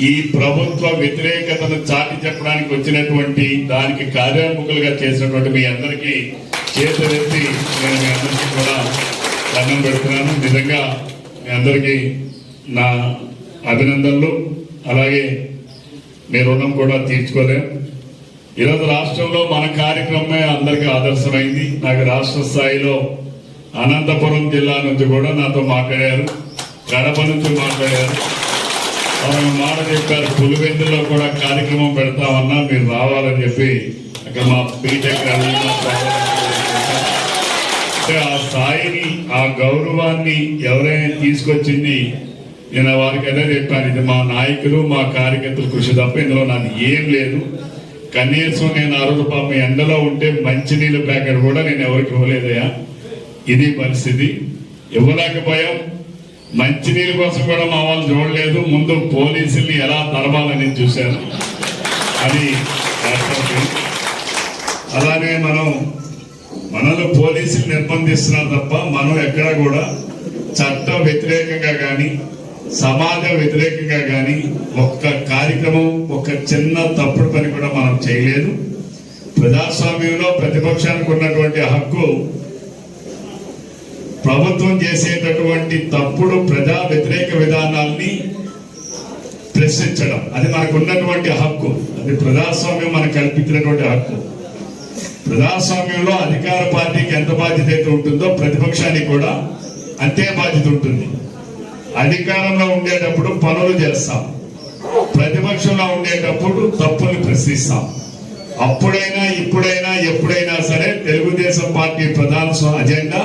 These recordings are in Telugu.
ఈ ప్రభుత్వ వ్యతిరేకతను చాటి చెప్పడానికి వచ్చినటువంటి దానికి కార్యోన్ముఖులుగా చేసినటువంటి మీ అందరికీ చేతులెత్తి నేను మీ అందరికీ కూడా దండం పెడుతున్నాను. నిజంగా మీ అందరికీ నా అభినందనలు. అలాగే మీ రుణం కూడా తీర్చుకోలేం. ఈరోజు రాష్ట్రంలో మన కార్యక్రమమే అందరికీ ఆదర్శమైంది. నాకు రాష్ట్ర స్థాయిలో అనంతపురం జిల్లా నుంచి కూడా నాతో మాట్లాడారు, కడప నుంచి మాట్లాడారు. ఆయన మాట చెప్పారు, పులివెందులో కూడా కార్యక్రమం పెడతామన్నా మీరు రావాలని చెప్పి అక్కడ మా బీటెక్ అంటే ఆ స్థాయిని, ఆ గౌరవాన్ని ఎవరైనా తీసుకొచ్చింది నేను వారికి అదే చెప్పాను. ఇది మా నాయకులు, మా కార్యకర్తలు కృషి తప్ప ఇందులో నాకు ఏం లేదు. కనీసం నేను ఆ రోజు పాపం ఎండలో ఉంటే మంచినీళ్ళ ప్యాకెట్ కూడా నేను ఎవరికి ఇవ్వలేదయా. ఇది పరిస్థితి. ఇవ్వలేకపోయాం. మంచినీళ్ళ కోసం కూడా మా వాళ్ళు చూడలేదు. ముందు పోలీసుల్ని ఎలా తరమాలని చూశాను. అది అలానే మనలో పోలీసులు నిర్బంధిస్తున్నారు తప్ప మనం ఎక్కడా కూడా చట్ట వ్యతిరేకంగా కానీ సమాజ వ్యతిరేకంగా కానీ ఒక్క కార్యక్రమం, ఒక్క చిన్న తప్పుడు పని కూడా మనం చేయలేదు. ప్రజాస్వామ్యంలో ప్రతిపక్షానికి ఉన్నటువంటి హక్కు ప్రభుత్వం చేసేటటువంటి తప్పుడు ప్రజా వ్యతిరేక విధానాల్ని ప్రశ్నించడం, అది మనకు ఉన్నటువంటి హక్కు. అది ప్రజాస్వామ్యం మనకు కల్పించినటువంటి హక్కు. ప్రజాస్వామ్యంలో అధికార పార్టీకి ఎంత బాధ్యత అయితే ఉంటుందో ప్రతిపక్షానికి కూడా అంతే బాధ్యత ఉంటుంది. అధికారంలో ఉండేటప్పుడు పనులు చేస్తాం, ప్రతిపక్షంలో ఉండేటప్పుడు తప్పులు ప్రశ్నిస్తాం. అప్పుడైనా ఇప్పుడైనా ఎప్పుడైనా సరే తెలుగుదేశం పార్టీ ప్రధాన అజెండా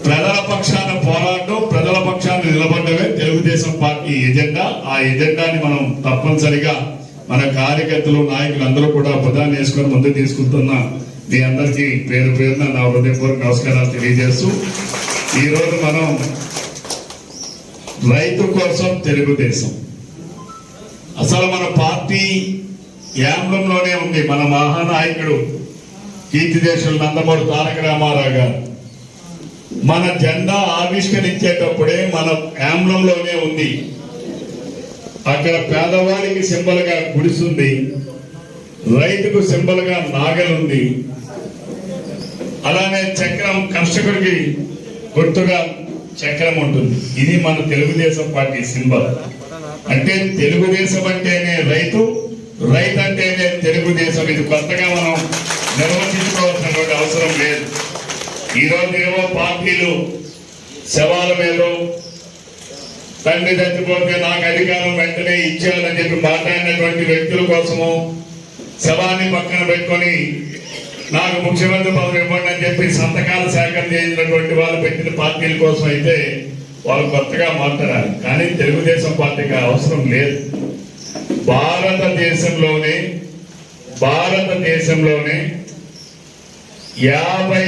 ప్రజల పక్షాన పోరాటం, ప్రజల పక్షాన నిలబడమే తెలుగుదేశం పార్టీ ఎజెండా. ఆ ఎజెండాని మనం తప్పనిసరిగా మన కార్యకర్తలు, నాయకులు అందరూ కూడా ప్రధాని వేసుకొని ముందుకు తీసుకుంటున్న మీ అందరికీ పేరు పేరున నా హృదయపూర్వక నమస్కారాలు తెలియజేస్తూ, ఈరోజు మనం రైతు కోసం తెలుగుదేశం, అసలు మన పార్టీ యాంబ్లంలోనే ఉంది. మన మహానాయకుడు కీర్తిదేశులు నందమూరి తారక రామారావు గారు మన జెండా ఆవిష్కరించేటప్పుడే మన యాంబ్లంలోనే ఉంది. అక్కడ పేదవాడికి సింబల్ గా గుడిసుంది, రైతుకు సింబల్ గా నాగలుంది, అలానే చక్రం కర్షకుడికి గుర్తుగా చక్రం ఉంటుంది. ఇది మన తెలుగుదేశం పార్టీ సింబల్. అంటే తెలుగుదేశం అంటేనే రైతు, రైతు అంటేనే తెలుగుదేశం. ఇది కొత్తగా మనం నిర్వచించుకోవాల్సినటువంటి అవసరం లేదు. ఈరోజు ఏవో పార్టీలు శవాల మీద తండ్రి చచ్చిపోతే నాకు అధికారం వెంటనే ఇచ్చేయాలని చెప్పి మాట్లాడినటువంటి వ్యక్తుల కోసము శవాన్ని పక్కన పెట్టుకొని నాకు ముఖ్యమంత్రి పదవి ఇవ్వండి అని చెప్పి సంతకాలు సేకరణ చేసినటువంటి వాళ్ళు పెట్టిన పార్టీల కోసం అయితే వాళ్ళు కొత్తగా మాట్లాడాలి. కానీ తెలుగుదేశం పార్టీకి అవసరం లేదు. భారతదేశంలోనే 50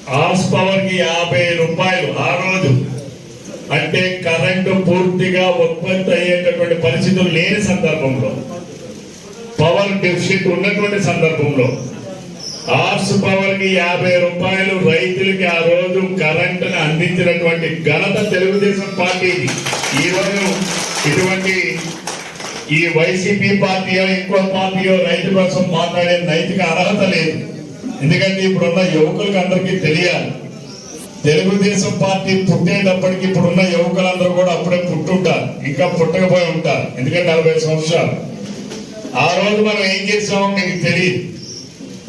హార్స్ పవర్ కి 50 రూపాయలు ఆ రోజు, అంటే కరెంటు పూర్తిగా ఉత్పత్తి అయ్యేటటువంటి పరిస్థితులు లేని సందర్భంలో, పవర్ డెఫిసిట్ ఉన్నటువంటి సందర్భంలో హార్స్ పవర్ కి 50 రూపాయలు రైతులకి ఆ రోజు కరెంటును అందించినటువంటి ఘనత తెలుగుదేశం పార్టీది. ఈ రోజు ఇటువంటి ఈ వైసీపీ పార్టీయో ఇంకో పార్టీయో రైతు కోసం మాట్లాడే నైతిక అర్హత లేదు. ఎందుకంటే ఇప్పుడున్న యువకులకు అందరికీ తెలియాలి, తెలుగుదేశం పార్టీ పుట్టేటప్పటికి ఇప్పుడున్న యువకులందరూ కూడా అప్పుడే పుట్టుంటారు, ఇంకా పుట్టకపోయి ఉంటారు. ఎందుకంటే 40 సంవత్సరాలు. ఆ రోజు మనం ఏం చేసామో మీకు తెలియదు.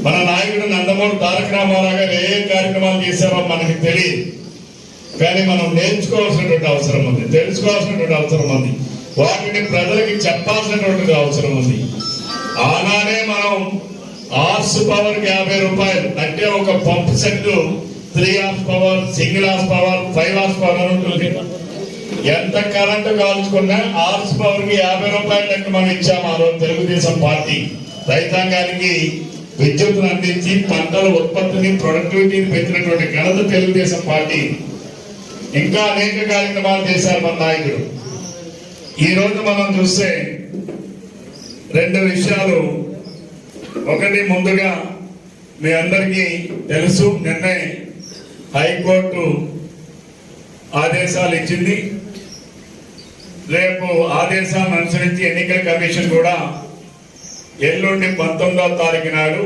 మన నాయకుడు నందమూరి తారక రామారావు గారు ఏ కార్యక్రమాలు చేశారో మనకి తెలియదు. కానీ మనం నేర్చుకోవాల్సినటువంటి అవసరం ఉంది, తెలుసుకోవాల్సినటువంటి అవసరం ఉంది, వాటిని ప్రజలకి చెప్పాల్సినటువంటి అవసరం ఉంది. ఆనాడే మనం హార్స్ పవర్ కి 50 రూపాయలు, అంటే ఒక pump set 3 horse power, single horse power, 5 horse power అని ఉంటుంది. ఎంత కరెంటు కాల్చుకున్నా హార్స్ పవర్ కి 50 రూపాయలు లెక్క మనం ఇచ్చాము. ఆ రోజు తెలుగుదేశం పార్టీ రైతాంగానికి విద్యుత్తును అందించి పంటల ఉత్పత్తిని, ప్రొడక్టివిటీని పెంచినటువంటి ఘనత తెలుగుదేశం పార్టీ. ఇంకా అనేక కార్యక్రమాలు చేశారు మన నాయకుడు. ఈ రోజు మనం చూస్తే 2 విషయాలు. ఒకటి, ముందుగా మీ అందరికీ తెలుసు, నిన్నే హైకోర్టు ఆదేశాలు ఇచ్చింది. రేపు ఆదేశాలను అనుసరించి ఎన్నికల కమిషన్ కూడా ఎల్లుండి 19వ తారీఖు నాడు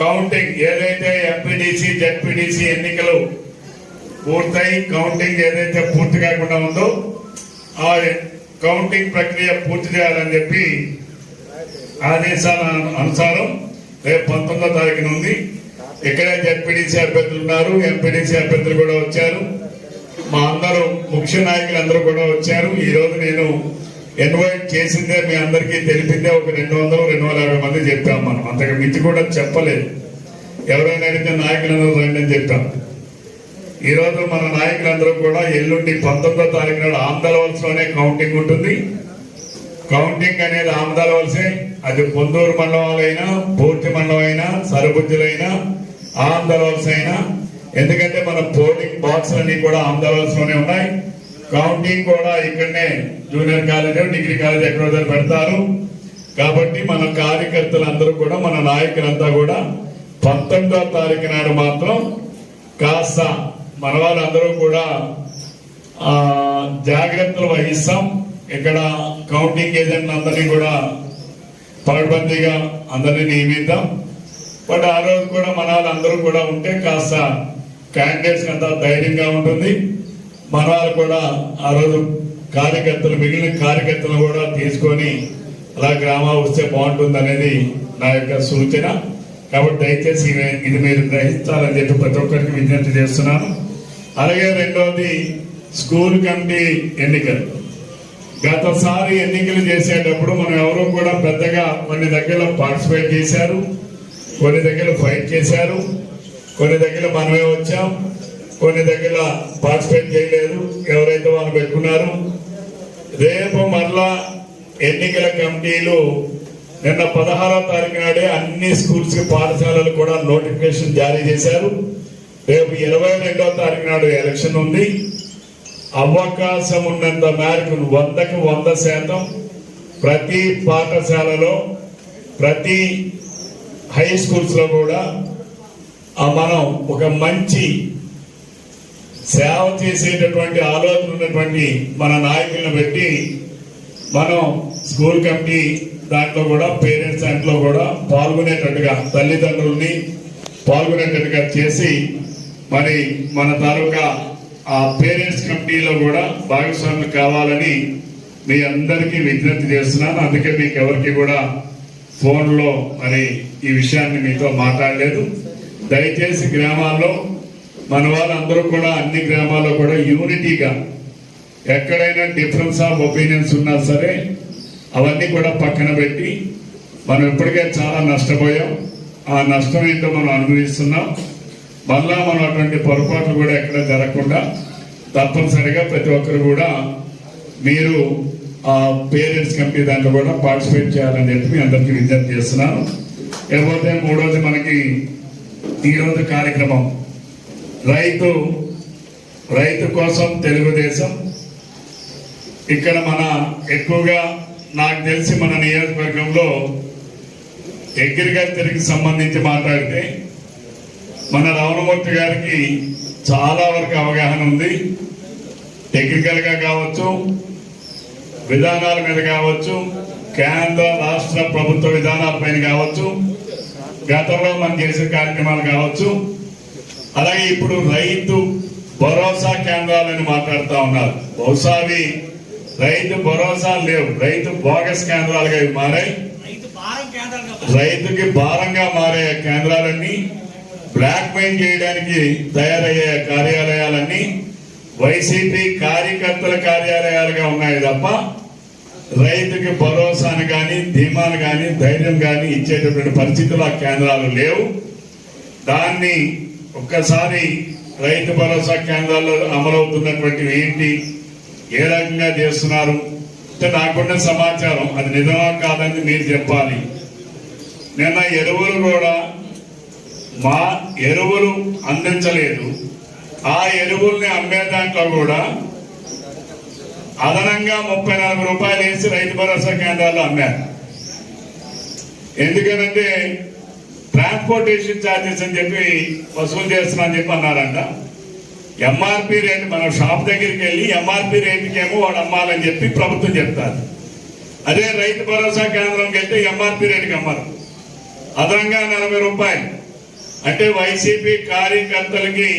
కౌంటింగ్ ఏదైతే ఎంపీడీసీ జెడ్పీడీసీ ఎన్నికలు పూర్తయి కౌంటింగ్ ఏదైతే పూర్తి కాకుండా ఉందో ఆ కౌంటింగ్ ప్రక్రియ పూర్తి చేయాలని చెప్పి ఆదేశాల అనుసారం రేపు 19వ తారీఖున ఉంది. ఇక్కడే జెడ్పీడీసీ అభ్యర్థులు ఉన్నారు, ఎంపీడీసీ అభ్యర్థులు కూడా వచ్చారు, మా అందరూ ముఖ్య నాయకులు అందరూ కూడా వచ్చారు. ఈ రోజు నేను ఇన్వైట్ చేసిందే మీ అందరికీ తెలిపిందే ఒక 200-250 మంది చెప్పాం. మనం అంతకు మించి కూడా చెప్పలేదు. ఎవరైనా అడిగితే నాయకులందరూ రండి అని చెప్పాం. ఈ రోజు మన నాయకులందరూ కూడా ఎల్లుండి 19వ తారీఖు నాడు ఆంధ్రవలసలోనే కౌంటింగ్ ఉంటుంది. కౌంటింగ్ అనేది ఆంధ్రవలసే, అది పొందూరు మండలం అయినా, పూర్తి మండలం అయినా, సరుబుజ్జులైనా, ఆంధ్రవలస అయినా, ఎందుకంటే మన పోలింగ్ బాక్స్ అన్ని కూడా ఆంధ్రవలసలోనే ఉన్నాయి. కౌంటింగ్ కూడా ఇక్కడనే జూనియర్ కాలేజ్, డిగ్రీ కాలేజ్ ఎక్కడో దగ్గర పెడతారు. కాబట్టి మన కార్యకర్తలందరూ కూడా, మన నాయకులంతా కూడా 19వ తారీఖు నాడు మాత్రం కాస్త మన వాళ్ళందరూ కూడా జాగ్రత్తలు వహిస్తాం. ఇక్కడ కౌంటింగ్ ఏజెంట్ అందరినీ కూడా పకడ్బందీగా అందరినీ నియమిద్దాం. బట్ ఆ రోజు కూడా మన వాళ్ళందరూ కూడా ఉంటే కాస్త క్యాండిడేట్స్ అంతా ధైర్యంగా ఉంటుంది. మన వాళ్ళు కూడా ఆ రోజు కార్యకర్తలు, మిగిలిన కార్యకర్తలు కూడా తీసుకొని అలా గ్రామాలు వస్తే బాగుంటుంది అనేది నా యొక్క సూచన. కాబట్టి దయచేసి ఇది మీరు గ్రహించాలని చెప్పి ప్రతి ఒక్కరికి విజ్ఞప్తి చేస్తున్నాను. అలాగే రెండవది స్కూల్ కమిటీ ఎన్నికలు. గతసారి ఎన్నికలు చేసేటప్పుడు మనం ఎవరు కూడా పెద్దగా కొన్ని దగ్గర పార్టిసిపేట్ చేశారు, కొన్ని దగ్గర ఫైట్ చేశారు, కొన్ని దగ్గర మనమే వచ్చాం, కొన్ని దగ్గర పార్టిసిపేట్ చేయలేదు. ఎవరైతే వాళ్ళు పెట్టుకున్నారు. రేపు మరలా ఎన్నికల కమిటీలు నిన్న 16వ తారీఖు నాడే అన్ని స్కూల్స్ కి, పాఠశాలలు కూడా నోటిఫికేషన్ జారీ చేశారు. రేపు 22వ తారీఖు నాడు ఎలక్షన్ ఉంది. అవకాశం ఉన్నంత మేరకు 100కి 100% ప్రతి పాఠశాలలో, ప్రతి హై స్కూల్స్ లో కూడా మనం ఒక మంచి సేవ చేసేటటువంటి ఆలోచన ఉన్నటువంటి మన నాయకులను పెట్టి మనం స్కూల్ కమిటీ దాంట్లో కూడా పేరెంట్స్ దాంట్లో కూడా పాల్గొనేటట్టుగా, తల్లిదండ్రుల్ని పాల్గొనేటట్టుగా చేసి మరి మన తాలూకా ఆ పేరెంట్స్ కమిటీలో కూడా భాగస్వాములు కావాలని మీ అందరికీ విజ్ఞప్తి చేస్తున్నాను. అందుకే మీకు ఎవరికి కూడా ఫోన్లో మరి ఈ విషయాన్ని మీతో మాట్లాడలేదు. దయచేసి గ్రామాల్లో మన వాళ్ళందరూ కూడా, అన్ని గ్రామాల్లో కూడా యూనిటీగా, ఎక్కడైనా డిఫరెన్స్ ఆఫ్ ఒపీనియన్స్ ఉన్నా సరే అవన్నీ కూడా పక్కన పెట్టి, మనం ఇప్పటికే చాలా నష్టపోయాం. ఆ నష్టం ఏంటో మనం అనుభవిస్తున్నాం. మళ్ళా మనం అటువంటి పొరపాట్లు కూడా ఎక్కడ జరగకుండా తప్పనిసరిగా ప్రతి ఒక్కరు కూడా మీరు ఆ పేరెంట్స్ కమిటీ దాంట్లో కూడా పార్టిసిపేట్ చేయాలని చెప్పి మీ అందరికీ విజ్ఞప్తి చేస్తున్నాను. లేకపోతే మూడోది మనకి ఈరోజు కార్యక్రమం రైతు కోసం తెలుగుదేశం. ఇక్కడ మన ఎక్కువగా నాకు తెలిసి మన నియోజకవర్గంలో అగ్రికల్చర్కి సంబంధించి మాట్లాడితే మన రమణమూర్తి గారికి చాలా వరకు అవగాహన ఉంది. టెక్నికల్ గా కావచ్చు, విధానాల మీద కావచ్చు, కేంద్ర రాష్ట్ర ప్రభుత్వ విధానాలపైన కావచ్చు, గతంలో మనం చేసే కార్యక్రమాలు కావచ్చు, అలాగే ఇప్పుడు రైతు భరోసా కేంద్రాలని మాట్లాడుతూ ఉన్నారు. బహుశా అవి రైతు భరోసా లేవు, రైతు బోగస్ కేంద్రాలుగా ఇవి మారాయి. రైతుకి భారంగా మారే కేంద్రాలన్నీ, బ్లాక్ మెయిల్ చేయడానికి తయారయ్యే కార్యాలయాలన్నీ వైసీపీ కార్యకర్తల కార్యాలయాలుగా ఉన్నాయి తప్ప రైతుకి భరోసాను కానీ, ధీమాను కానీ, ధైర్యం కానీ ఇచ్చేటటువంటి పరిస్థితులు ఆ కేంద్రాలు లేవు. దాన్ని ఒక్కసారి రైతు భరోసా కేంద్రాల్లో అమలవుతున్నటువంటివి ఏంటి, ఏ రకంగా చేస్తున్నారు అంటే నాకున్న సమాచారం, అది నిజమా కాదని మీరు చెప్పాలి. నిన్న ఎరువులు అందించలేదు. ఆ ఎరువుల్ని అమ్మే దాంట్లో కూడా అదనంగా 34 రూపాయలు వేసి రైతు భరోసా కేంద్రాల్లో అమ్మారు. ఎందుకనంటే ట్రాన్స్పోర్టేషన్ ఛార్జెస్ అని చెప్పి వసూలు చేస్తున్నా అని చెప్పి అన్నారంట. ఎంఆర్పి రేట్ మనం షాప్ దగ్గరికి వెళ్ళి ఎంఆర్పి రేటుకేమో వాడు అమ్మాలని చెప్పి ప్రభుత్వం చెప్తారు. అదే రైతు భరోసా కేంద్రంకి వెళ్తే ఎంఆర్పి రేటుకి అమ్మారు, అదనంగా 40 రూపాయలు. అంటే వైసీపీ కార్యకర్తలకి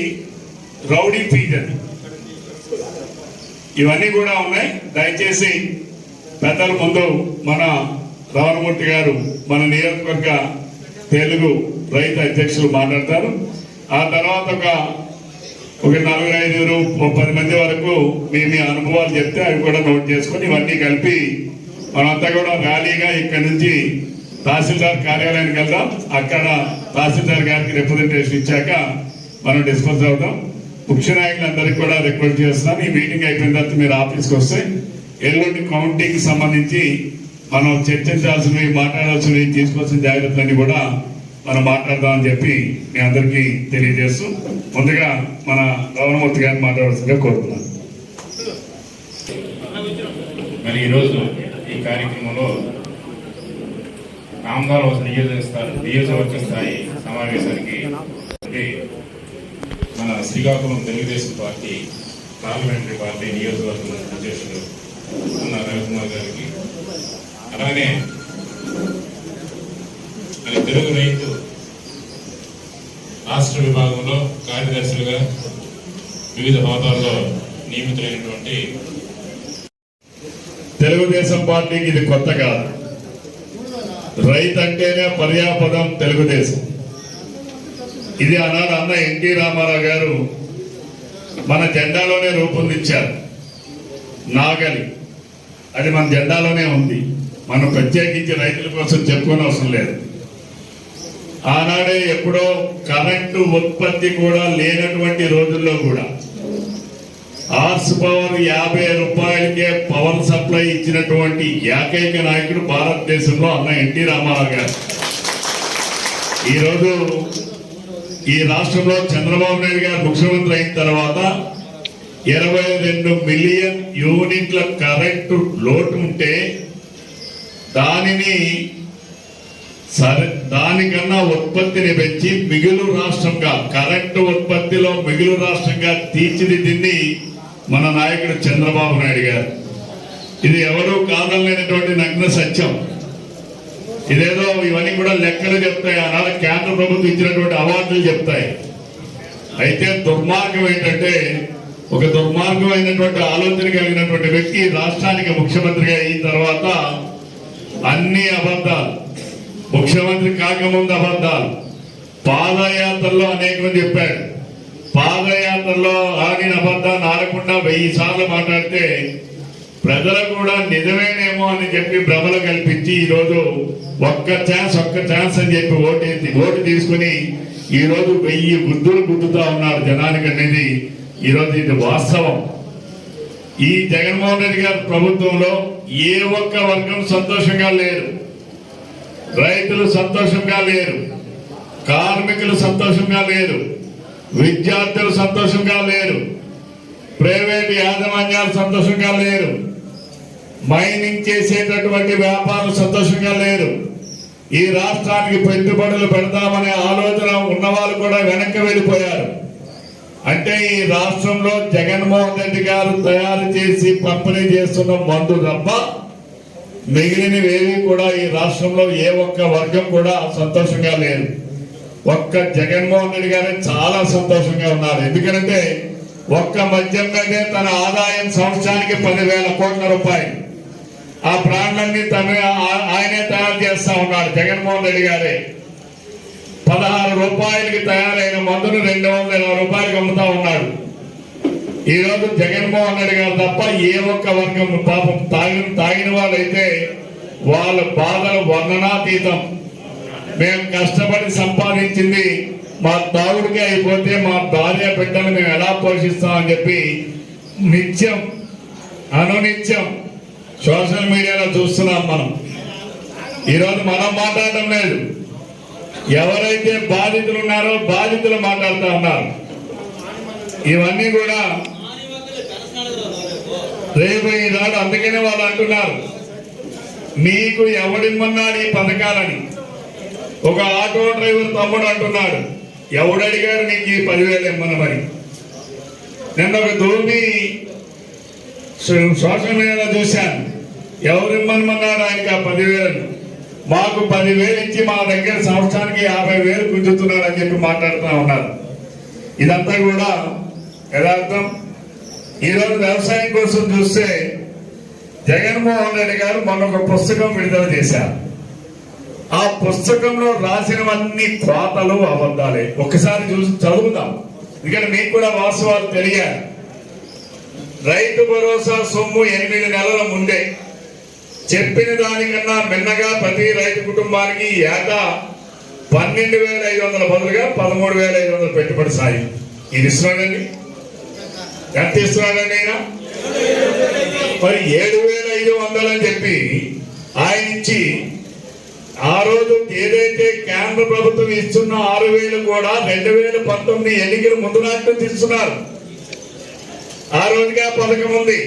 రౌడీ ఫీజు అది. ఇవన్నీ కూడా ఉన్నాయి. దయచేసి పెద్దల ముందు మన రావణమూర్తి గారు మన నియోజకవర్గ తెలుగు రైతు అధ్యక్షులు మాట్లాడతారు. ఆ తర్వాత ఒక 4-5-10 మంది వరకు మీ అనుభవాలు చెప్తే అవి కూడా నోట్ చేసుకొని ఇవన్నీ కలిపి మనంతా కూడా ర్యాలీగా ఇక్కడ నుంచి తహసీల్దార్ కార్యాలయానికి వెళ్దాం. అక్కడ తహసీల్దార్ గారికి రిప్రజెంటేషన్ ఇచ్చాక మనం డిస్కస్ అవుతాం. ముఖ్య నాయకులందరికీ కూడా రిక్వెస్ట్ చేస్తున్నాను, ఈ మీటింగ్ అయిపోయిన తర్వాత మీరు ఆఫీస్కి వస్తే ఎల్లుండి కౌంటింగ్ సంబంధించి మనం చర్చించాల్సినవి మాట్లాడాల్సినవి తీసుకోవాల్సిన జాగ్రత్తలన్నీ కూడా మనం మాట్లాడదామని చెప్పి మీ అందరికీ తెలియజేస్తూ ముందుగా మన రావణమూర్తి గారిని మాట్లాడాల్సిందిగా కోరుతున్నాను. మరి ఈరోజు ఈ కార్యక్రమంలో రామదాస్ నియోజకవర్గ స్థాయి సమావేశానికి మన Srikakulam Telugu Desam party parliamentary party నియోజకవర్గం అధ్యక్షులు అన్న రవికుమార్ గారికి, అలానే తెలుగు రైతు రాష్ట్ర విభాగంలో కార్యదర్శులుగా వివిధ హోదాల్లో నియమితులైనటువంటి తెలుగుదేశం పార్టీకి ఇది కొత్త కాదు. రైతు అంటేనే పర్యాపదం తెలుగుదేశం. ఇది ఆనాడు అన్న ఎన్టీ రామారావు గారు మన జెండాలోనే రూపొందించారు. నాగలి అది మన జెండాలోనే ఉంది. మనం ప్రత్యేకించి రైతుల కోసం చెప్పుకోని అవసరం లేదు. ఆనాడే ఎప్పుడో కరెంటు ఉత్పత్తి కూడా లేనటువంటి రోజుల్లో కూడా హార్స్ పవర్ 50 రూపాయలకే పవర్ సప్లై ఇచ్చినటువంటి ఏకైక నాయకుడు భారతదేశంలో అన్న ఎన్టీ రామారావు గారు. ఈరోజు ఈ రాష్ట్రంలో చంద్రబాబు నాయుడు గారు ముఖ్యమంత్రి అయిన తర్వాత 22 మిలియన్ యూనిట్ల కరెంటు లోటు ఉంటే దానికన్నా ఉత్పత్తిని పెంచి మిగులు రాష్ట్రంగా కరెంటు ఉత్పత్తిలో మిగులు రాష్ట్రంగా తీర్చిదిద్దింది మన నాయకుడు చంద్రబాబు నాయుడు గారు. ఇది ఎవరూ కాదనలేనటువంటి నగ్న సత్యం. ఇదేదో ఇవన్నీ కూడా లెక్కలు చెప్తాయి, ఆనాడు కేంద్ర ప్రభుత్వం ఇచ్చినటువంటి అవార్డులు చెప్తాయి. అయితే దుర్మార్గం ఏంటంటే ఒక దుర్మార్గమైనటువంటి ఆలోచన కలిగినటువంటి వ్యక్తి రాష్ట్రానికి ముఖ్యమంత్రిగా అయిన తర్వాత అన్ని అబద్ధాలు, ముఖ్యమంత్రి కాకముందు అబద్ధాలు, పాదయాత్రలో అనేక మంది చెప్పాడు. పాదయాత్రలో ఆడిన అబద్ధాన్ని ఆడకుండా 1000 సార్లు మాట్లాడితే ప్రజలు కూడా నిజమేనేమో అని చెప్పి భ్రమలు కల్పించి ఈరోజు ఒక్క ఛాన్స్ అని చెప్పి ఓటు తీసుకుని ఈరోజు 1000 గుద్దులు గుద్దుతా ఉన్నారు జనానికి అనేది ఈరోజు ఇది వాస్తవం. ఈ జగన్మోహన్ రెడ్డి గారి ప్రభుత్వంలో ఏ ఒక్క వర్గం సంతోషంగా లేరు. రైతులు సంతోషంగా లేరు, కార్మికులు సంతోషంగా లేరు, విద్యార్థులు సంతోషంగా లేరు, ప్రైవేట్ యాజమాన్యాలు సంతోషంగా లేరు, మైనింగ్ చేసేటటువంటి వ్యాపారులు సంతోషంగా లేరు. ఈ రాష్ట్రానికి పెట్టుబడులు పెడతామనే ఆలోచన ఉన్నవాళ్ళు కూడా వెనక్కి వెళ్ళిపోయారు. అంటే ఈ రాష్ట్రంలో జగన్మోహన్ రెడ్డి గారు తయారు చేసి పంపిణీ చేస్తున్న మందు తప్ప మిగిలినవేవి కూడా ఈ రాష్ట్రంలో ఏ ఒక్క వర్గం కూడా సంతోషంగా లేదు. ఒక్క జగన్మోహన్ రెడ్డి గారే చాలా సంతోషంగా ఉన్నారు. ఎందుకంటే ఒక్క మద్యం మీదే తన ఆదాయం సంవత్సరానికి 10,000 కోట్ల రూపాయలు. ఆ బ్రాండ్లన్నీ ఆయనే తయారు చేస్తా ఉన్నాడు. జగన్మోహన్ రెడ్డి గారే 16 రూపాయలకి తయారైన మందును 220 రూపాయలకి అమ్ముతా ఉన్నాడు. ఈ రోజు జగన్మోహన్ రెడ్డి గారు తప్ప ఏ ఒక్క వర్గం పాపం తాగిన వాళ్ళైతే వాళ్ళ బాధలు వర్ణనాతీతం. మేము కష్టపడి సంపాదించింది మా తాగుడికి అయిపోతే మా భార్య బిడ్డలు మేము ఎలా పోషిస్తామని చెప్పి నిత్యం అనునిత్యం సోషల్ మీడియాలో చూస్తున్నాం. మనం ఈరోజు మనం మాట్లాడటం లేదు. ఎవరైతే బాధితులు ఉన్నారో బాధితులు మాట్లాడుతూ ఉన్నారు. ఇవన్నీ కూడా రేపు ఈనాడు అందుకనే వాళ్ళు అంటున్నారు మీకు ఎవడిమ్మన్నాడు ఈ పథకాలని. ఒక ఆటో డ్రైవర్ తమ్ముడు అంటున్నాడు ఎవడడిగారు నీకు ఈ 10,000 ఇమ్మని. మరి నిన్న ఒక ధోని సోషల్ మీడియాలో చూశాను. ఎవరిమ్మన్నాడు ఆయనకి ఆ 10,000, మాకు 10,000 ఇచ్చి మా దగ్గర సంవత్సరానికి 50,000 గుంజుతున్నాడు అని చెప్పి మాట్లాడుతూ ఉన్నారు. ఇదంతా కూడా యథార్థం. ఈరోజు వ్యవసాయం కోసం చూస్తే జగన్మోహన్ రెడ్డి గారు మొన్న ఒక పుస్తకం విడుదల చేశారు. ఆ పుస్తకంలో రాసినవన్నీ కోతలు అబద్ధాలే. ఒక్కసారి చూసి చదువుదాం, ఎందుకంటే మీకు కూడా వాస్తవాలు తెలియాలి. రైతు భరోసా సొమ్ము 8 నెలల ముందే చెప్పిన దానికన్నా మిన్నగా ప్రతి రైతు కుటుంబానికి ఏటా 12,500 బదులుగా 13,500 పెట్టుబడి సాయం. ఇది ఇస్తున్నాడండి. ఎంత ఇస్తున్నాడండి ఆయన? మరి 7,500 అని చెప్పి ఆయన ఇచ్చి ఆ రోజు ఏదైతే కేంద్ర ప్రభుత్వం ఇస్తున్న 6,000 కూడా 2019 ఎన్నికల ముందు నాటి ఇస్తున్నారు. ఆ రోజుగా పథకం ఉంది.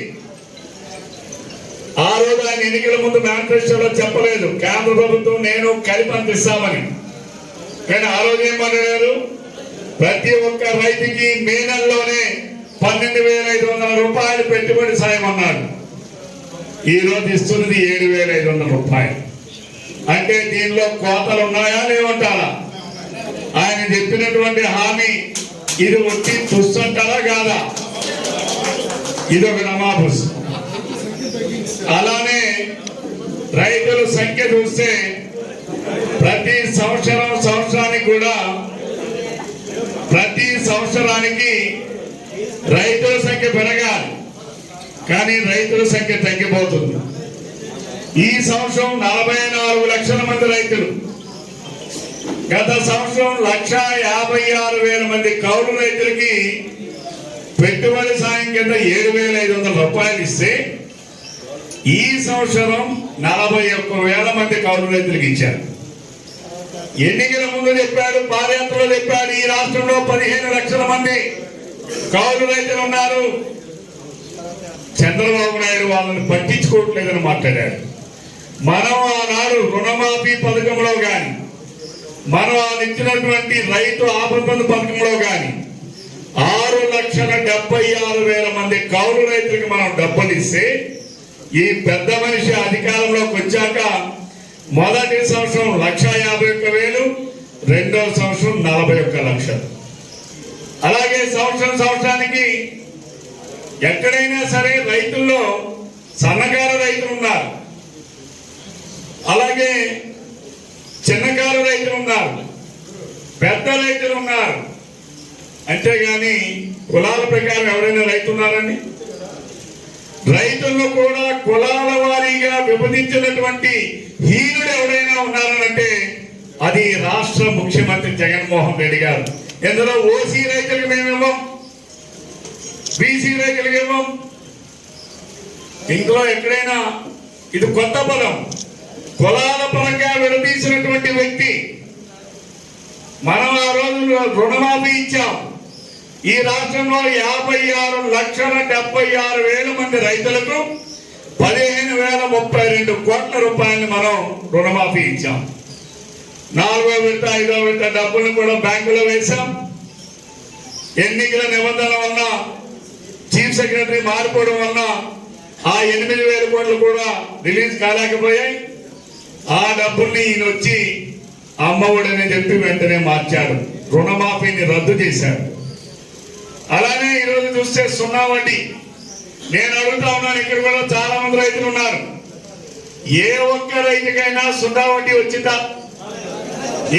ఆ రోజు ఆయన ఎన్నికల ముందు మేనిఫెస్టోలో చెప్పలేదు కేంద్ర ప్రభుత్వం నేను కలిపి అందిస్తామని. కానీ ఆ రోజు ఏమన్నారు? ప్రతి ఒక్క రైతుకి మే నెలలోనే 12,500 రూపాయలు పెట్టుబడి సాయం అన్నాడు. ఈ రోజు ఇస్తున్నది 7,500 రూపాయలు. అంటే దీనిలో కోతలు ఉన్నాయా లేవంటారా? ఆయన చెప్పినటువంటి హామీ ఇది ఒట్టి తుస్సంటారా కాదా? ఇది ఒక నమాబుస్. అలానే రైతుల సంఖ్య చూస్తే ప్రతి సంవత్సరానికి కూడా ప్రతి సంవత్సరానికి రైతుల సంఖ్య పెరగాలి, కానీ రైతుల సంఖ్య తగ్గిపోతుంది. ఈ సంవత్సరం 44 లక్షల మంది రైతులు, గత సంవత్సరం 1,56,000 మంది కౌలు రైతులకి పెట్టుబడి సాయం కింద 7,500 రూపాయలు ఇస్తే ఈ సంవత్సరం 41,000 మంది కౌలు రైతులకు ఇచ్చారు. ఎన్నికల ముందు చెప్పాడు, పాదయాత్రలో చెప్పాడు, ఈ రాష్ట్రంలో 15 లక్షల మంది కౌలు రైతులు ఉన్నారు, చంద్రబాబు నాయుడు వాళ్ళని పట్టించుకోవట్లేదని మాట్లాడాడు. మనం ఆనాడు రుణమాఫీ పథకంలో గాని, మనం ఇచ్చినటువంటి రైతు ఆపద పథకంలో గాని 6,76,000 మంది కౌలు రైతులకు మనం డబ్బులు ఇస్తే, ఈ పెద్ద మనిషి అధికారంలోకి వచ్చాక మొదటి సంవత్సరం 1,51,000, రెండో సంవత్సరం 41 లక్షలు. అలాగే సంవత్సరానికి ఎక్కడైనా సరే రైతుల్లో సన్నకారు రైతులు ఉన్నారు, అలాగే చిన్నకారు రైతులు ఉన్నారు, పెద్ద రైతులు ఉన్నారు. అంతేగాని కులాల ప్రకారం ఎవరైనా రైతు ఉన్నారండి? రైతుల్లో కూడా కులాల వారీగా విభజించినటువంటి హీనుడు ఎవరైనా ఉన్నారనంటే అది రాష్ట్ర ముఖ్యమంత్రి జగన్మోహన్ రెడ్డి గారు. ఇందులో ఓసీ రైతులకు మేము ఇవ్వం, బీసీ రైతులకు ఇవ్వం. ఇందులో ఎక్కడైనా ఇది కొత్త పదం, కులాల పరంగా విడదీసినటువంటి వ్యక్తి. మనం ఆ రోజు రుణమాఫీ ఇచ్చాం. ఈ రాష్ట్రంలో 56,76,000 మంది రైతులకు 15,032 కోట్ల రూపాయలు మనం రుణమాఫీ ఇచ్చాం. 4వ విడత 5వ విడత డబ్బులను కూడా బ్యాంకులో వేశాం. ఎన్నికల నిబంధనల వల్ల చీఫ్ సెక్రటరీ మారిపోవడం వల్ల ఆ 8,000 కోట్లు కూడా రిలీజ్ కాలేకపోయాయి. ఆ డబ్బుల్ని ఈయన వచ్చి అమ్మఒడని చెప్పి వెంటనే మార్చాడు, రుణమాఫీని రద్దు చేశాడు. అలానే ఈరోజు చూస్తే 0 వడ్డీ. నేను అడుగుతా ఉన్నాను, ఇక్కడ కూడా చాలా మంది రైతులు ఉన్నారు, ఏ ఒక్క రైతుకైనా 0 వడ్డీ వచ్చిందా?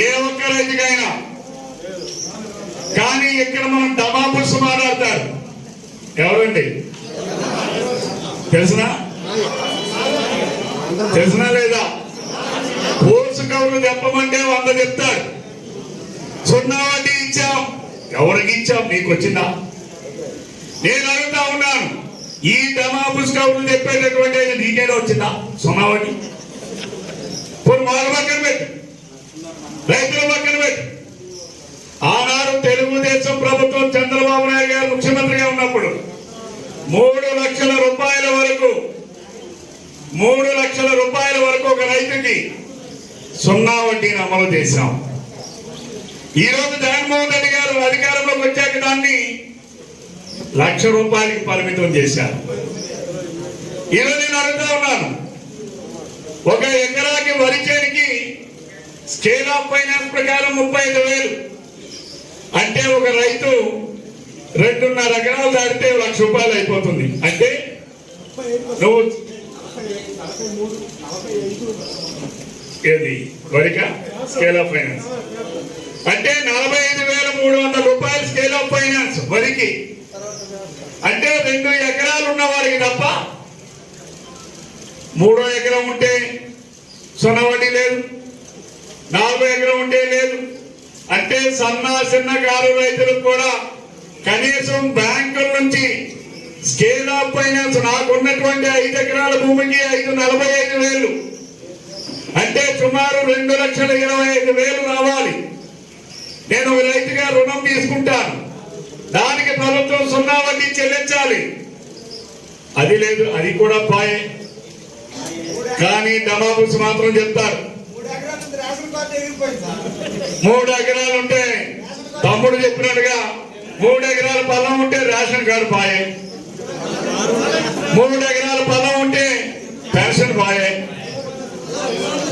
ఏ ఒక్క రైతుకైనా? కానీ ఇక్కడ మనం డమాపుస్ మాట్లాడతారు. ఎవరండి? తెలిసినా లేదా? పోసు కవులు చెప్పమంటే 100 చెప్తాడు. 0 వడ్డీ ఇచ్చాం, ఎవరికి ఇచ్చాం? నీకు వచ్చిందా? నేను అడుగుతా ఉన్నాను, ఈ డమాపుస్ కవులు చెప్పేటటువంటి నీకేదో వచ్చిందా 0 వడ్డీ? ఇప్పుడు వాళ్ళ పక్కన పెట్టు, రైతుల పక్కన పెట్టు. ఆనాడు తెలుగుదేశం ప్రభుత్వం చంద్రబాబు నాయుడు గారు ముఖ్యమంత్రిగా ఉన్నప్పుడు 3 లక్షల రూపాయల వరకు 3 లక్షల రూపాయల వరకు ఒక రైతుకి 0 వడ్డీని అమలు చేశాం. ఈ రోజు జగన్మోహన్ రెడ్డి గారు అధికారంలోకి వచ్చాక దాన్ని ₹1,00,000 పరిమితం చేశారు. ఈరోజు నేను అడుగుతా ఉన్నాను, ఒక ఎకరాకి వరి చేనికి స్కేల్ ఆఫ్ ఫైనాన్స్ ప్రకారం 35,000 అంటే ఒక రైతు 2.5 ఎకరాలు దాటితే ₹1,00,000 అయిపోతుంది. అంటే నువ్వు ఏది వరికా స్కేల్ ఆఫ్ ఫైనాన్స్ అంటే ₹45,300 స్కేల్ ఆఫ్ ఫైనాన్స్ వరికి. అంటే 2 ఎకరాలు ఉన్న వారికి తప్ప 3వ ఎకరం ఉంటే సున్న వడ్డీ లేదు, 4వ ఎకరం ఉంటే లేదు. అంటే చిన్నకారు రైతులకు కూడా కనీసం బ్యాంకుల నుంచి స్కేల్ ఆఫ్ ఫైనాన్స్ నాకున్నటువంటి 5 ఎకరాల భూమికి 45,000 అంటే సుమారు 2,25,000 రావాలి. నేను ఒక రైతుగా రుణం తీసుకుంటాను, దానికి ప్రభుత్వం సున్నా వడ్డీ చెల్లించాలి. అది లేదు, అది కూడా పాయే. కానీ డమాబుస్ మాత్రం చెప్తారు 3 ఎకరాలు ఉంటే తమ్ముడు చెప్పినట్టుగా 3 ఎకరాల పొలం ఉంటే రేషన్ కార్డు పాయే, 3 ఎకరాల పొలం ఉంటే పెన్షన్ పాయే,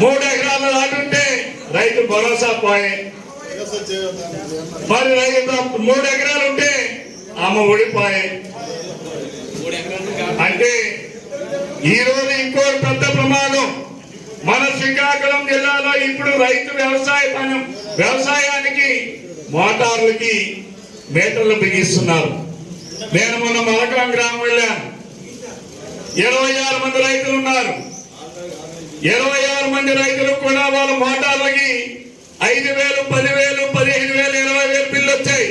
3 ఎకరాల దాటుంటే రైతు భరోసా పాయే, మరి రైతు 3 ఎకరాలు ఉంటే అమ్మ ఒడిపాయే. అంటే ఈ రోజు ఇంకో పెద్ద ప్రమాదం మన శ్రీకాకుళం జిల్లాలో ఇప్పుడు రైతు వ్యవసాయానికి మోటార్లకి మీటర్లు బిగిస్తున్నారు. నేను మొన్న మలకరం గ్రామం వెళ్ళాను, 26 మంది రైతులు ఉన్నారు. 26 మంది రైతులు కూడా వాళ్ళ మోటార్లకి 5,000, 10,000, 15,000, 20,000 బిల్లు వచ్చాయి.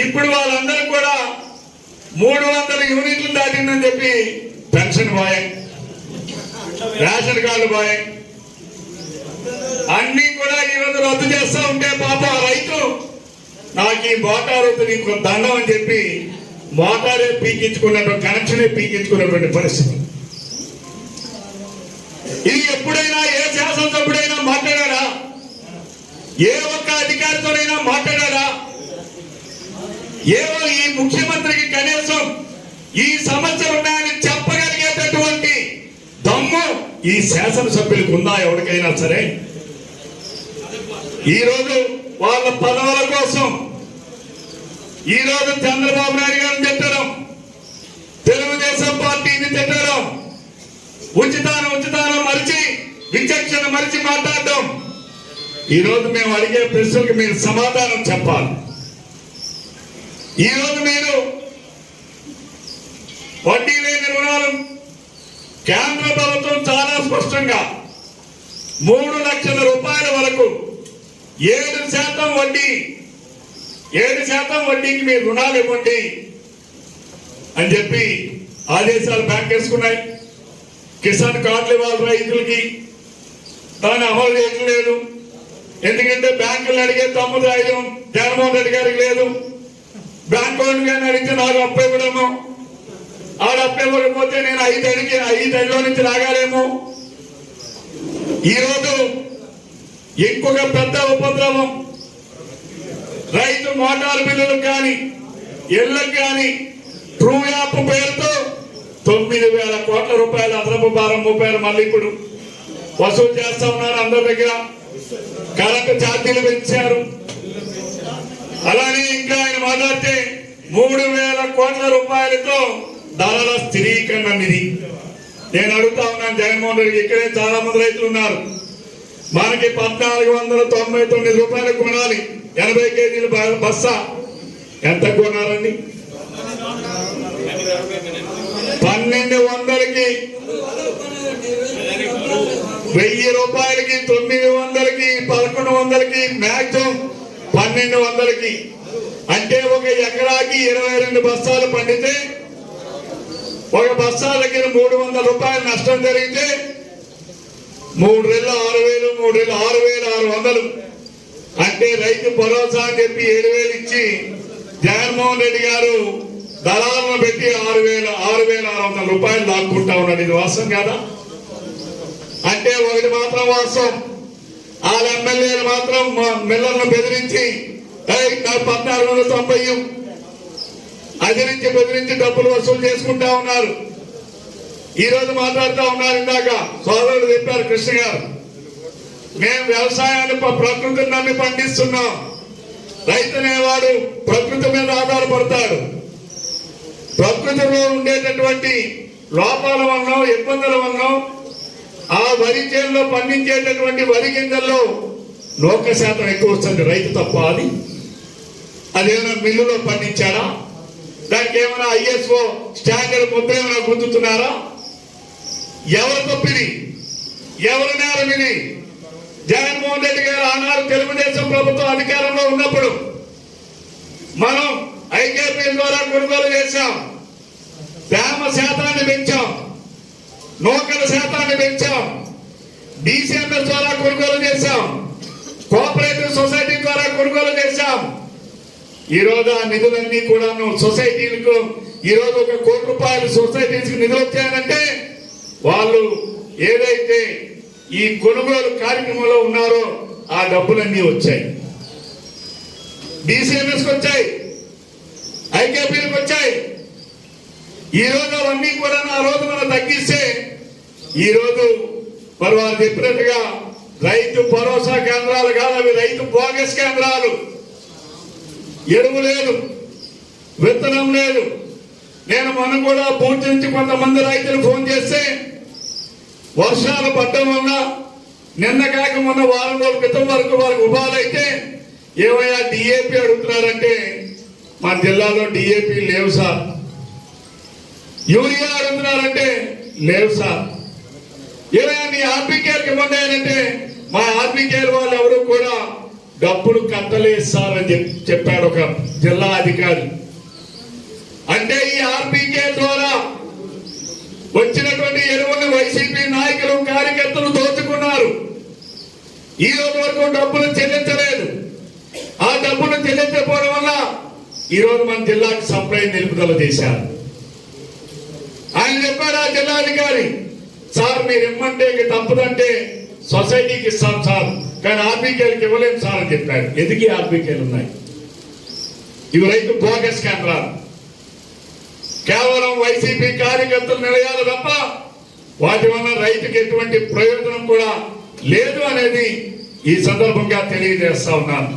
ఇప్పుడు వాళ్ళందరూ కూడా 300 యూనిట్లు దాటిందని చెప్పి pension bye, ration card bye అన్ని కూడా ఈరోజు రద్దు చేస్తా ఉంటే పాప రైతు నాకు ఈ మోటార్ నీకు దండం అని చెప్పి మోటారే పీకించుకున్నటువంటి కనెక్షనే పీకించుకున్నటువంటి పరిస్థితి. ఇది ఎప్పుడైనా ఏ శాసనసభ్యుడైనా మాట్లాడారా? ఏ ఒక్క అధికారితోనైనా మాట్లాడారా? ఏవో ఈ ముఖ్యమంత్రికి కనీసం ఈ సమస్యలు ఉన్నాయని చెప్పగలిగేటటువంటి దమ్ము ఈ శాసనసభ్యులకు ఉందా ఎవరికైనా సరే? ఈరోజు వాళ్ళ పదవుల కోసం ఈరోజు చంద్రబాబు నాయుడు గారిని తిట్టడం, తెలుగుదేశం పార్టీని తిట్టడం, ఉచితానం మరిచి విచక్షణ మరిచి మాట్లాడడం. ఈరోజు మేము అడిగే ప్రశ్నలకు మీరు సమాధానం చెప్పాలి. ఈరోజు మీరు వడ్డీ లేని రుణాలు కేంద్ర ప్రభుత్వం చాలా స్పష్టంగా 3 లక్షల రూపాయల వరకు 7% వడ్డీ, 7% వడ్డీకి మీరు రుణాలు ఇవ్వండి అని చెప్పి ఆదేశాలు బ్యాంక్ వేసుకున్నాయి. కిసాన్ కార్డులు ఇవ్వాలి రైతులకి, దాన్ని అమలు చేయట్లేదు. ఎందుకంటే బ్యాంకులు అడిగే తమ్ము ధైర్యం జగన్మోహన్ రెడ్డి గారికి లేదు. బ్యాంకు గారిని అడిగితే నాకు అప్పు ఇవ్వడము, ఆడ అప్పు ఇవ్వకపోతే నేను 5 నుంచి లాగాలేమో. ఈరోజు ఇంకొక పెద్ద ఉపద్రవం, రైతు మోటార్ బిల్లులకు కానీ ఇళ్లకు కానీ ట్రూ యాప్ పేరుతో 9,000 కోట్ల రూపాయల అదనపు భారం రూపాయలు మళ్ళీ ఇప్పుడు వసూలు చేస్తా ఉన్నారు అందరి దగ్గర. కరెంటు ఛార్జీలు పెంచారు. అలానే ఇంకా ఆయన మాట్లాడితే 3,000 కోట్ల రూపాయలతో ధరల స్థిరీకరణ నిధి. నేను అడుగుతా ఉన్నాను జగన్మోహన్ రెడ్డి, ఇక్కడే చాలా మంది రైతులు ఉన్నారు. మనకి 1,499 రూపాయలకు కొనాలి 80 కేజీలు బస్సా. ఎంత కొనాలండి? 1,200కి 1,000 రూపాయలకి 900కి 1,100కి మ్యాక్సిమం 1,200కి. అంటే ఒక ఎకరాకి 22 బస్తాలు పండితే ఒక బస్తా దగ్గర 300 రూపాయలు నష్టం జరిగితే 3 రెళ్ళు 6,000, 3 రెళ్ళు 6,600. అంటే రైతు భరోసా అని చెప్పి 7,000 ఇచ్చి జగన్మోహన్ రెడ్డి గారు దళాలను పెట్టి 6,600 రూపాయలు లాక్కుంటా ఉన్నాడు. ఇది వాస్తవం కాదా? అంటే ఒకటి మాత్రం వాస్తవం, వాళ్ళ ఎమ్మెల్యేలు మాత్రం మిల్లర్ను బెదిరించి 1,490 అదిరించి బెదిరించి డబ్బులు వసూలు చేసుకుంటా ఉన్నారు. ఈ రోజు మాట్లాడుతూ ఉన్నారు, ఇందాక సోదరుడు చెప్పారు కృష్ణ గారు, మేము వ్యవసాయాన్ని ప్రకృతిని నమ్మి పండిస్తున్నాం. రైతు అనేవాడు ప్రకృతి మీద ఆధారపడతాడు. ప్రకృతిలో ఉండేటటువంటి లోపాల వల్ల, ఇబ్బందుల వల్ల ఆ వరి చేనులో పండించేటటువంటి వరి గింజల్లో నూక శాతం ఎక్కువ వస్తుంది. రైతు తప్ప అది అదేమైనా మిల్లులో పండించాడా? దానికి ఏమైనా ISO స్టాండర్డ్ ముద్ర ఏమైనా గుర్తుతున్నారా? ఎవరు తప్పిది? ఎవరు నేరమిది? జగన్మోహన్ రెడ్డి గారు ఆనాడు తెలుగుదేశం ప్రభుత్వం అధికారంలో ఉన్నప్పుడు మనం IKP ద్వారా కొనుగోలు చేశాం. తేమ శాతాన్ని పెంచాం, నూకల శాతాన్ని పెంచాం, DCMS ద్వారా కొనుగోలు చేశాం, కోఆపరేటివ్ సొసైటీ ద్వారా కొనుగోలు చేశాం. ఈ రోజు ఆ నిధులన్నీ కూడా సొసైటీలకు ఈ రోజు 1 కోటి రూపాయలు సొసైటీస్ నిధులు వచ్చాయంటే వాళ్ళు ఏదైతే ఈ కొనుగోలు కార్యక్రమంలో ఉన్నారో ఆ డబ్బులన్నీ వచ్చాయి. DCMS వచ్చాయి, IKPలకు వచ్చాయి. ఈ రోజు అవన్నీ కూడా ఆ రోజు మనం తగ్గిస్తే ఈ రోజు మరి వాళ్ళు చెప్పినట్టుగా రైతు భరోసా కేంద్రాలు కాదు, అవి రైతు బోగస్ కేంద్రాలు. ఎరువు లేదు, విత్తనం లేదు. నేను మనం కూడా పూర్తి నుంచి కొంతమంది రైతులు ఫోన్ చేస్తే వర్షాలు పడ్డం వల్ల నిన్న కాక మొన్న వారం రోజుల క్రితం వరకు వారికి ఉపాధైతే ఏమయ్యా DAP అడుగుతున్నారంటే మన జిల్లాలో DAP లేవు సార్. యూరియా అడుగుతున్నారంటే లేవు సార్. ఏమయ్యా మీ RBKకి ఇవ్వండి అంటే మా RBK వాళ్ళు ఎవరు కూడా డబ్బులు కట్టలేదు సార్ అని చెప్పాడు ఒక జిల్లా అధికారి. అంటే ఈ RBK ద్వారా వచ్చినటువంటి ఎరువులను వైసీపీ నాయకులు కార్యకర్తలు దోచుకున్నారు. ఈ రోజు వరకు డబ్బులు చెల్లించలేదు. ఆ డబ్బులు చెల్లించకపోవడం వల్ల ఈ రోజు మన జిల్లాకు సప్లై నిలుపుదల చేశారు. ఆయన చెప్పాడు ఆ జిల్లాధికారి, సార్ మీరు ఇమ్మంటే తప్పదంటే సొసైటీకి ఇస్తాం సార్, కానీ RBKలకు ఇవ్వలేము సార్ అని చెప్పాడు. ఎందుకు RBKలు ఉన్నాయి? ఇవి రైతు బోగస్ కేంద్రాలు. కేవలం వైసీపీ కార్యకర్తలు నిలయాలి తప్ప వాటి వల్ల రైతుకి ఎటువంటి ప్రయోజనం కూడా లేదు అనేది ఈ సందర్భంగా తెలియజేస్తా ఉన్నాను.